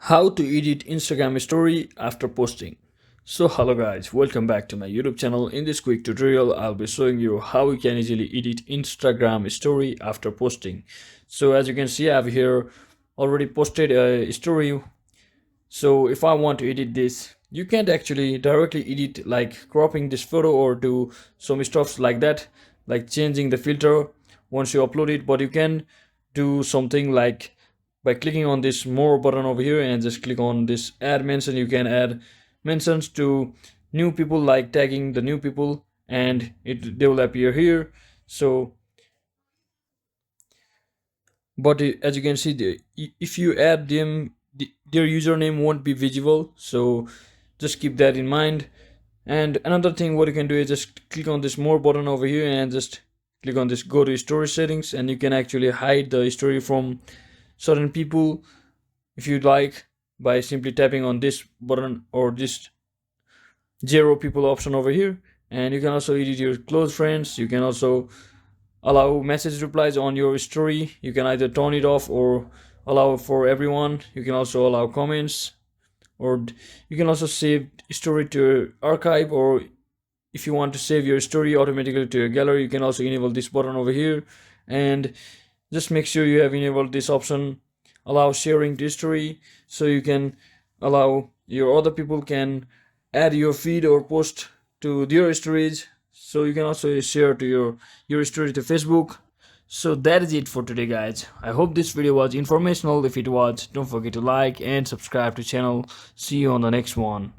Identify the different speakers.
Speaker 1: How to edit Instagram story after posting. So hello guys, welcome back to my YouTube channel. In this quick tutorial I'll be showing you how you can easily edit Instagram story after posting. So as you can see, I have here already posted a story. So if I want to edit this, you can't actually directly edit like cropping this photo or do some stuff like that, like changing the filter once you upload it. But you can do something like by clicking on this more button over here and just click on this add mention. You can add mentions to new people, like tagging the new people, and they will appear here. So but as you can see, if you add them, their username won't be visible, so just keep that in mind. And another thing what you can do is just click on this more button over here and just click on this go to story settings, and you can actually hide the story from certain people if you'd like, by simply tapping on this button or this zero people option over here. And you can also edit your close friends. You can also allow message replies on your story. You can either turn it off or allow for everyone. You can also allow comments, or you can also save story to your archive, or if you want to save your story automatically to your gallery, you can also enable this button over here. And just make sure you have enabled this option, allow sharing to history, so you can allow your other people can add your feed or post to their stories. So you can also share to your story to Facebook. So that is it for today guys. I hope this video was informational. If it was, don't forget to like and subscribe to channel. See you on the next one.